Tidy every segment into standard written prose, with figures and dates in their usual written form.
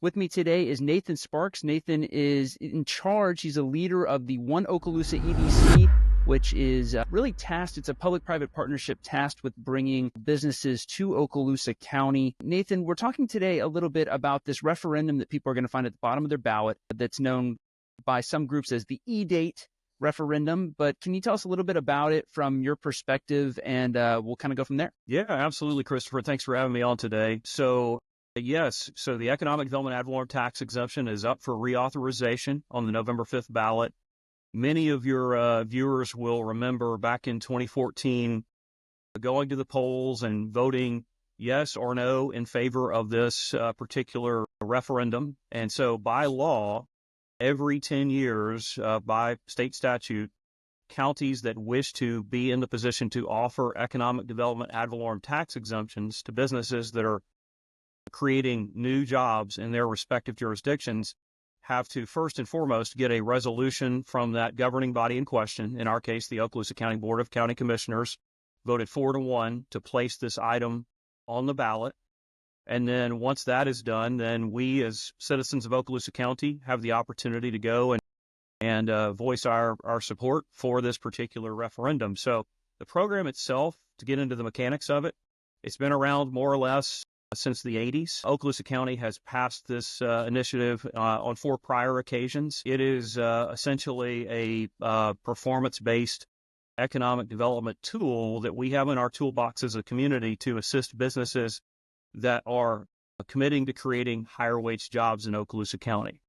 With me today is Nathan Sparks. Nathan is in charge. He's a leader of the One Okaloosa EDC, which is really tasked. It's a public-private partnership tasked with bringing businesses to Okaloosa County. Nathan, we're talking today a little bit about this referendum that people are going to find at the bottom of their ballot that's known by some groups as the EDATE referendum. But can you tell us a little bit about it from your perspective, and we'll kind of go from there? Yeah, absolutely, Christopher. Thanks for having me on today. Yes, so the Economic Development Ad valorem tax exemption is up for reauthorization on the November 5th ballot. Many of your viewers will remember back in 2014 going to the polls and voting yes or no in favor of this particular referendum. And so by law, every 10 years by state statute, counties that wish to be in the position to offer economic development ad valorem tax exemptions to businesses that are creating new jobs in their respective jurisdictions have to first and foremost get a resolution from that governing body in question. In our case, the Okaloosa County Board of County Commissioners voted 4-1 to place this item on the ballot. And then once that is done, then we as citizens of Okaloosa County have the opportunity to go and voice our support for this particular referendum. So the program itself, to get into the mechanics of it, it's been around more or less since the 80s. Okaloosa County has passed this initiative on 4 prior occasions. It is essentially a performance-based economic development tool that we have in our toolbox as a community to assist businesses that are committing to creating higher wage jobs in Okaloosa County.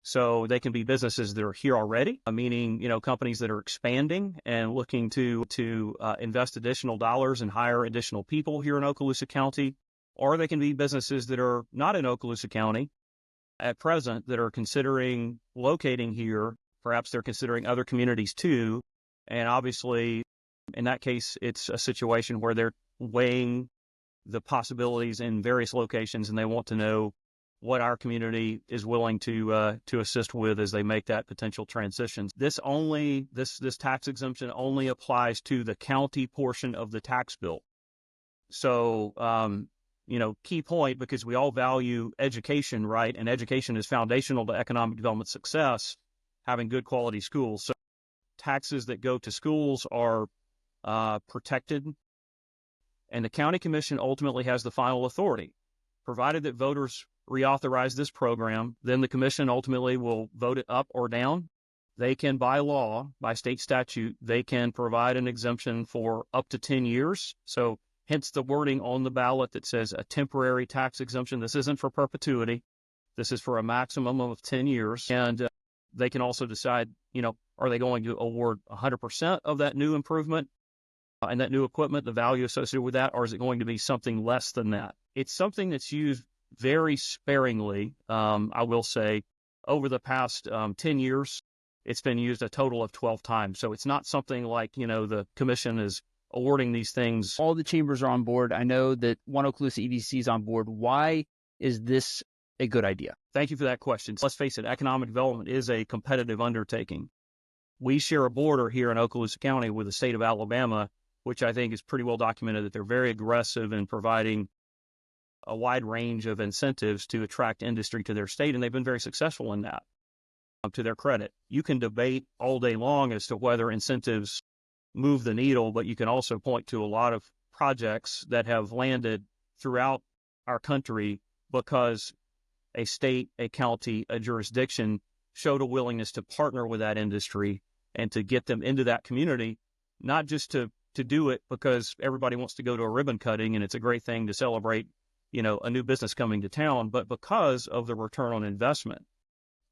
So they can be businesses that are here already, meaning, companies that are expanding and looking to invest additional dollars and hire additional people here in Okaloosa County. Or they can be businesses that are not in Okaloosa County at present that are considering locating here. Perhaps they're considering other communities too. And obviously, in that case, it's a situation where they're weighing the possibilities in various locations, and they want to know what our community is willing to assist with as they make that potential transition. This tax exemption only applies to the county portion of the tax bill. So, key point, because we all value education, right? And education is foundational to economic development success, having good quality schools. So taxes that go to schools are protected, and the county commission ultimately has the final authority. Provided that voters reauthorize this program, then the commission ultimately will vote it up or down. They can, by law, by state statute, they can provide an exemption for up to 10 years. So hence the wording on the ballot that says a temporary tax exemption. This isn't for perpetuity. This is for a maximum of 10 years. And they can also decide, are they going to award 100% of that new improvement and that new equipment, the value associated with that, or is it going to be something less than that? It's something that's used very sparingly, I will say. Over the past 10 years, it's been used a total of 12 times. So it's not something like, the commission is awarding these things. All the chambers are on board. I know that One Okaloosa EDC is on board. Why is this a good idea? Thank you for that question. Let's face it, economic development is a competitive undertaking. We share a border here in Okaloosa County with the state of Alabama, which I think is pretty well documented that they're very aggressive in providing a wide range of incentives to attract industry to their state, and they've been very successful in that, to their credit. You can debate all day long as to whether incentives move the needle, but you can also point to a lot of projects that have landed throughout our country because a state, a county, a jurisdiction showed a willingness to partner with that industry and to get them into that community, not just to do it because everybody wants to go to a ribbon cutting and it's a great thing to celebrate, a new business coming to town, but because of the return on investment.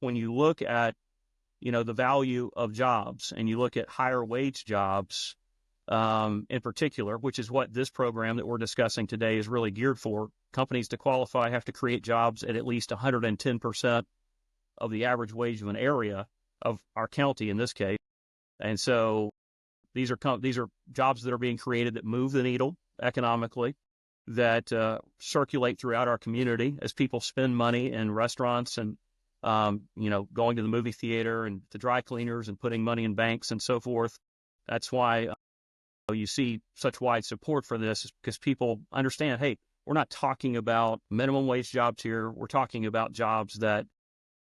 When you look at the value of jobs, and you look at higher wage jobs in particular, which is what this program that we're discussing today is really geared for. Companies to qualify have to create jobs at least 110% of the average wage of an area of our county in this case. And so these are jobs that are being created that move the needle economically, that circulate throughout our community as people spend money in restaurants and going to the movie theater and to dry cleaners and putting money in banks and so forth. That's why you see such wide support for this, is because people understand, hey, we're not talking about minimum wage jobs here. We're talking about jobs that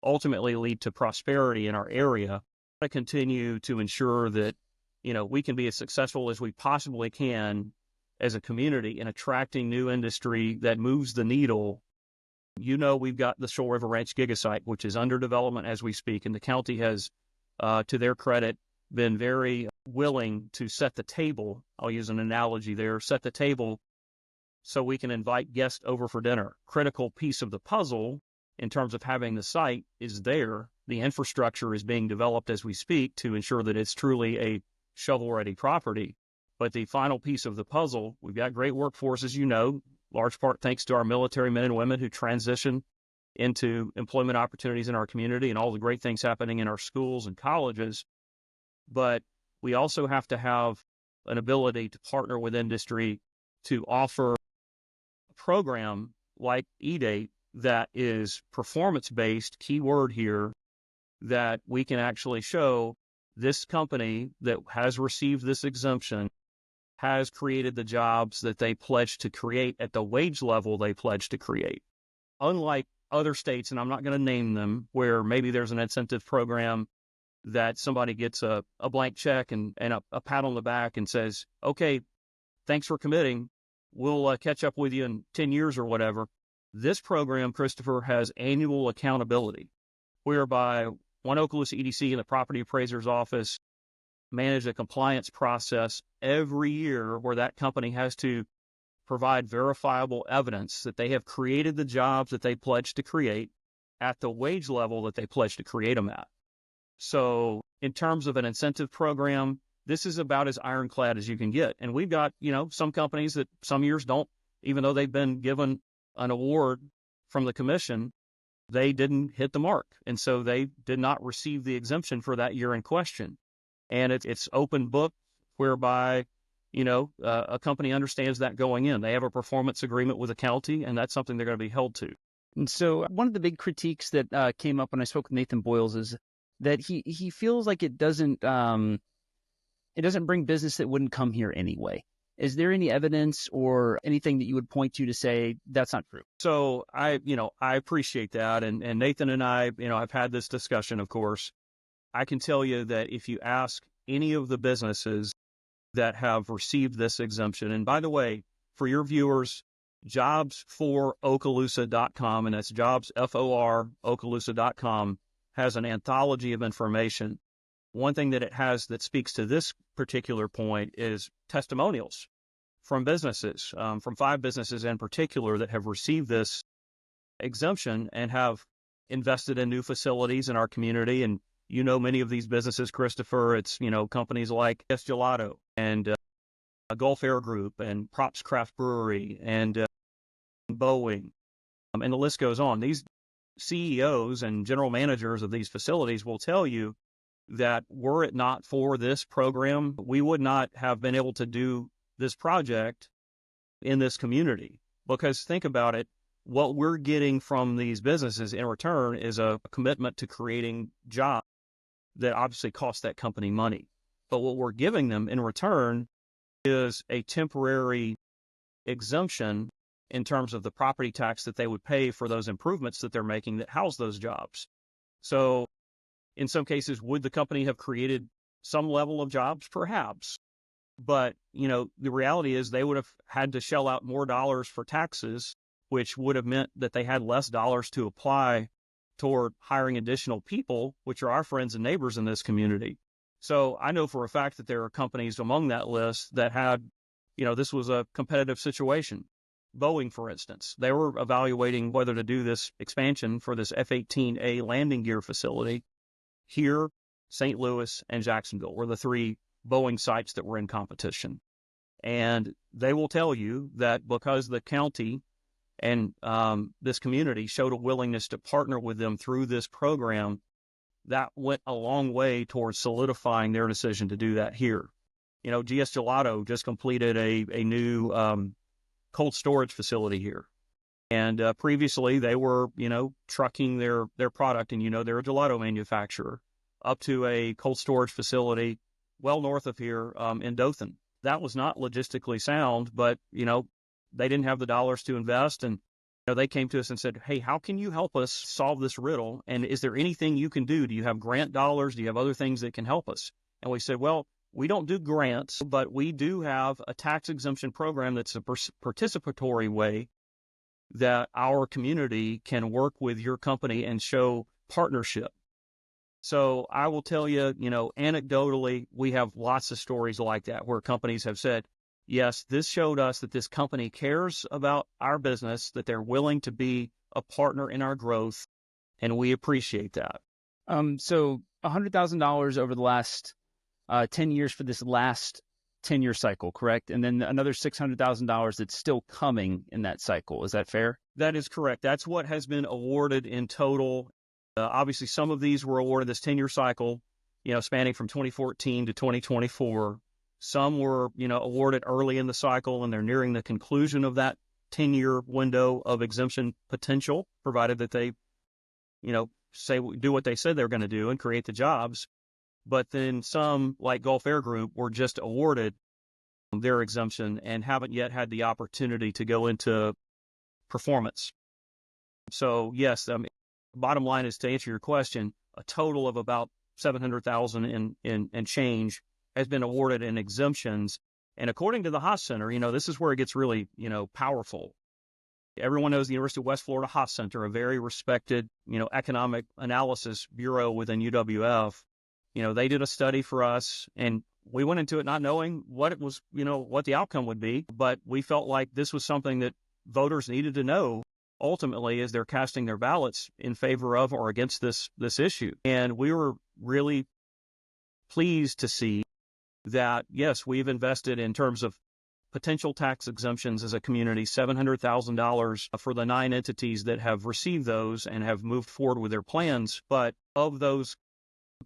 ultimately lead to prosperity in our area. To continue to ensure that, we can be as successful as we possibly can as a community in attracting new industry that moves the needle. We've got the Shoal River Ranch Gigasite, which is under development as we speak, and the county has, to their credit, been very willing to set the table. I'll use an analogy there, set the table so we can invite guests over for dinner. Critical piece of the puzzle in terms of having the site is there. The infrastructure is being developed as we speak to ensure that it's truly a shovel-ready property. But the final piece of the puzzle, we've got great workforce, as you know, large part thanks to our military men and women who transition into employment opportunities in our community and all the great things happening in our schools and colleges. But we also have to have an ability to partner with industry to offer a program like EDATE that is performance-based, key word here, that we can actually show this company that has received this exemption has created the jobs that they pledged to create at the wage level they pledged to create. Unlike other states, and I'm not going to name them, where maybe there's an incentive program that somebody gets a blank check and a pat on the back and says, okay, thanks for committing. We'll catch up with you in 10 years or whatever. This program, Christopher, has annual accountability, whereby One Okaloosa EDC and the property appraiser's office manage a compliance process every year where that company has to provide verifiable evidence that they have created the jobs that they pledged to create at the wage level that they pledged to create them at. So in terms of an incentive program, this is about as ironclad as you can get. And we've got, some companies that some years don't, even though they've been given an award from the commission, they didn't hit the mark. And so they did not receive the exemption for that year in question. And it's open book whereby, a company understands that going in. They have a performance agreement with the county, and that's something they're going to be held to. And so one of the big critiques that came up when I spoke with Nathan Boyles is that he feels like it doesn't bring business that wouldn't come here anyway. Is there any evidence or anything that you would point to say that's not true? So I appreciate that. And Nathan and I, I've had this discussion, of course. I can tell you that if you ask any of the businesses that have received this exemption, and by the way, for your viewers, jobs4okaloosa.com, and that's jobs, F-O-R, Okaloosa.com, has an anthology of information. One thing that it has that speaks to this particular point is testimonials from businesses, from 5 businesses in particular that have received this exemption and have invested in new facilities in our community. And many of these businesses, Christopher, it's, companies like Gelato and Gulf Air Group and Props Craft Brewery and Boeing, and the list goes on. These CEOs and general managers of these facilities will tell you that were it not for this program, we would not have been able to do this project in this community. Because think about it, what we're getting from these businesses in return is a commitment to creating jobs that obviously cost that company money. But what we're giving them in return is a temporary exemption in terms of the property tax that they would pay for those improvements that they're making that house those jobs. So in some cases, would the company have created some level of jobs? Perhaps. But, the reality is they would have had to shell out more dollars for taxes, which would have meant that they had less dollars to apply toward hiring additional people, which are our friends and neighbors in this community. So I know for a fact that there are companies among that list that had, this was a competitive situation. Boeing, for instance, they were evaluating whether to do this expansion for this F-18A landing gear facility. Here, St. Louis, and Jacksonville were the 3 Boeing sites that were in competition. And they will tell you that because the county and this community showed a willingness to partner with them through this program, that went a long way towards solidifying their decision to do that here. GS Gelato just completed a new cold storage facility here. And previously they were, trucking their product, and they're a gelato manufacturer, up to a cold storage facility well north of here in Dothan. That was not logistically sound, but, they didn't have the dollars to invest. And they came to us and said, hey, how can you help us solve this riddle? And is there anything you can do? Do you have grant dollars? Do you have other things that can help us? And we said, well, we don't do grants, but we do have a tax exemption program that's a participatory way that our community can work with your company and show partnership. So I will tell you, anecdotally, we have lots of stories like that where companies have said, yes, this showed us that this company cares about our business, that they're willing to be a partner in our growth, and we appreciate that. So $100,000 over the last 10 years for this last 10-year cycle, correct? And then another $600,000 that's still coming in that cycle. Is that fair? That is correct. That's what has been awarded in total. Obviously, some of these were awarded this 10-year cycle, spanning from 2014 to 2024. Some were, awarded early in the cycle, and they're nearing the conclusion of that 10-year window of exemption potential, provided that they, do what they said they're going to do and create the jobs. But then some, like Gulf Air Group, were just awarded their exemption and haven't yet had the opportunity to go into performance. So, yes, bottom line is, to answer your question, a total of about $700,000 in change has been awarded in exemptions. And according to the Haas Center, this is where it gets really, powerful. Everyone knows the University of West Florida Haas Center, a very respected, economic analysis bureau within UWF. They did a study for us, and we went into it not knowing what it was, what the outcome would be. But we felt like this was something that voters needed to know ultimately as they're casting their ballots in favor of or against this issue. And we were really pleased to see that, yes, we've invested in terms of potential tax exemptions as a community, $700,000 for the 9 entities that have received those and have moved forward with their plans. But of those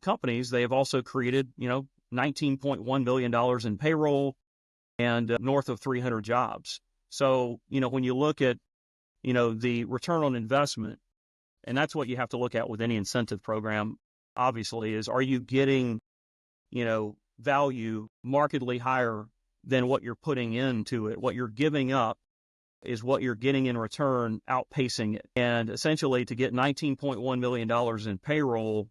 companies, they have also created, $19.1 million in payroll and north of 300 jobs. So, when you look at, the return on investment, and that's what you have to look at with any incentive program, obviously, is, are you getting, value markedly higher than what you're putting into it? What you're giving up is what you're getting in return, outpacing it. And essentially, to get $19.1 million in payroll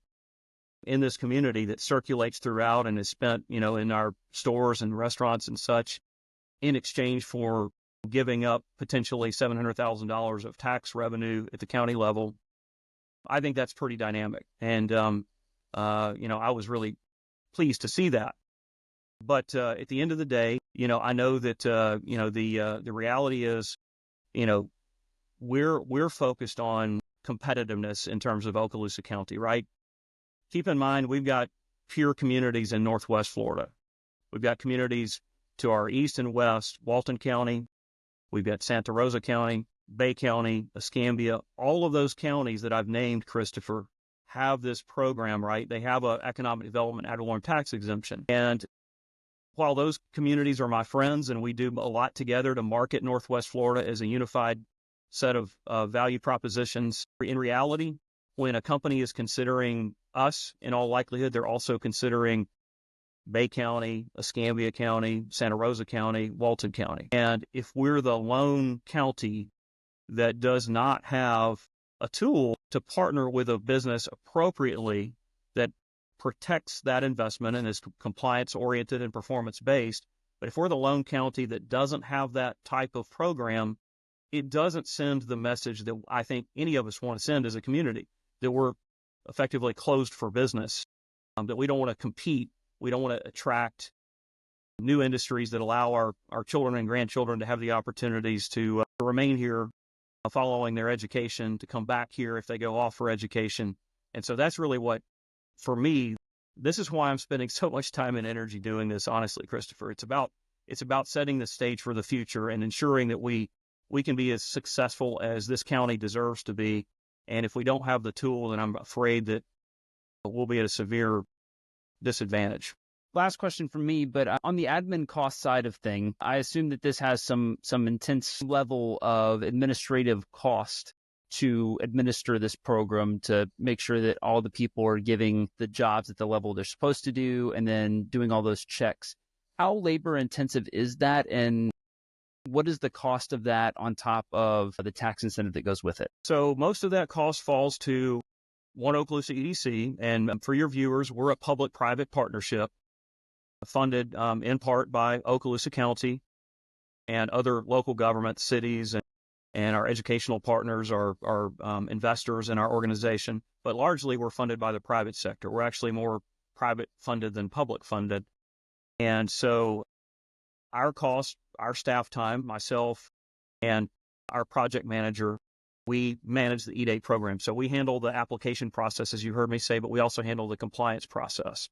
in this community that circulates throughout and is spent, in our stores and restaurants and such, in exchange for giving up potentially $700,000 of tax revenue at the county level, I think that's pretty dynamic. And, I was really pleased to see that. But at the end of the day, I know that, the reality is, we're focused on competitiveness in terms of Okaloosa County, right? Keep in mind, we've got peer communities in Northwest Florida. We've got communities to our east and west, Walton County. We've got Santa Rosa County, Bay County, Escambia. All of those counties that I've named, Christopher, have this program, right? They have an economic development ad valorem tax exemption. And while those communities are my friends and we do a lot together to market Northwest Florida as a unified set of value propositions, in reality, when a company is considering us, in all likelihood, they're also considering Bay County, Escambia County, Santa Rosa County, Walton County. And if we're the lone county that does not have a tool to partner with a business appropriately that protects that investment and is compliance-oriented and performance-based, but if we're the lone county that doesn't have that type of program, it doesn't send the message that I think any of us want to send as a community, that we're effectively closed for business, that we don't want to compete, we don't want to attract new industries that allow our children and grandchildren to have the opportunities to remain here following their education, to come back here if they go off for education. And so that's really what, for me, this is why I'm spending so much time and energy doing this, honestly, Christopher. It's about setting the stage for the future and ensuring that we can be as successful as this county deserves to be. And if we don't have the tool, then I'm afraid that we'll be at a severe disadvantage. Last question from me, but on the admin cost side of thing, I assume that this has some intense level of administrative cost to administer this program, to make sure that all the people are giving the jobs at the level they're supposed to do and then doing all those checks. How labor intensive is that? And What is the cost of that on top of the tax incentive that goes with it? So most of that cost falls to One Okaloosa EDC. And for your viewers, we're a public-private partnership funded in part by Okaloosa County and other local governments, cities, and our educational partners are investors in our organization. But largely, we're funded by the private sector. We're actually more private funded than public funded. And so our cost, our staff time, myself and our project manager, we manage the EDATE program. So we handle the application process, as you heard me say, but we also handle the compliance process.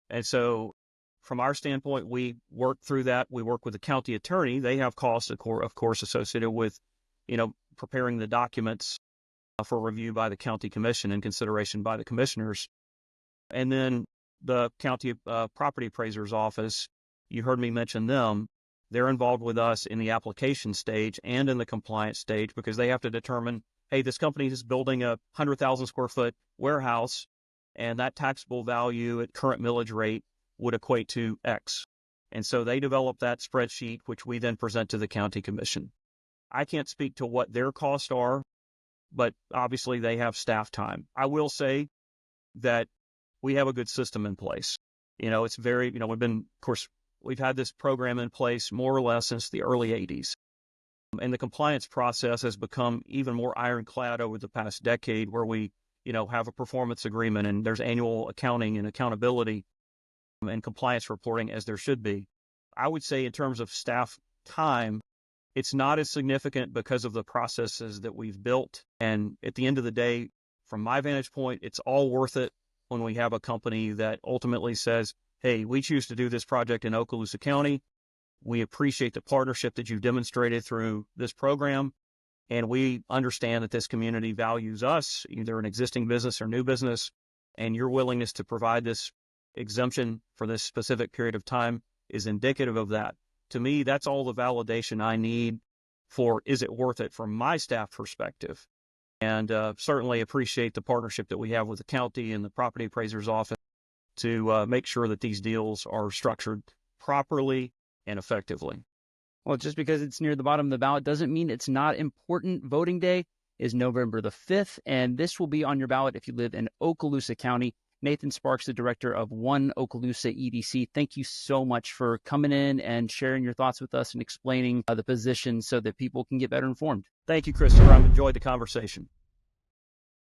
And so from our standpoint, we work through that. We work with the county attorney. They have costs, of course, associated with, preparing the documents for review by the county commission and consideration by the commissioners. And then the county property appraiser's office, you heard me mention them. They're involved with us in the application stage and in the compliance stage because they have to determine, hey, this company is building a 100,000 square foot warehouse, and that taxable value at current millage rate would equate to X. And so they develop that spreadsheet, which we then present to the county commission. I can't speak to what their costs are, but obviously they have staff time. I will say that we have a good system in place. It's very, we've had this program in place more or less since the early 80s. And the compliance process has become even more ironclad over the past decade where we, have a performance agreement and there's annual accounting and accountability and compliance reporting as there should be. I would say in terms of staff time, it's not as significant because of the processes that we've built. And at the end of the day, from my vantage point, it's all worth it when we have a company that ultimately says, hey, we choose to do this project in Okaloosa County. We appreciate the partnership that you've demonstrated through this program. And we understand that this community values us, either an existing business or new business. And your willingness to provide this exemption for this specific period of time is indicative of that. To me, that's all the validation I need for is it worth it from my staff perspective. And certainly appreciate the partnership that we have with the county and the property appraiser's office to make sure that these deals are structured properly and effectively. Well, just because it's near the bottom of the ballot doesn't mean it's not important. Voting day is November the 5th, and this will be on your ballot if you live in Okaloosa County. Nathan Sparks, the director of One Okaloosa EDC, thank you so much for coming in and sharing your thoughts with us and explaining the position so that people can get better informed. Thank you, Christopher. I've enjoyed the conversation.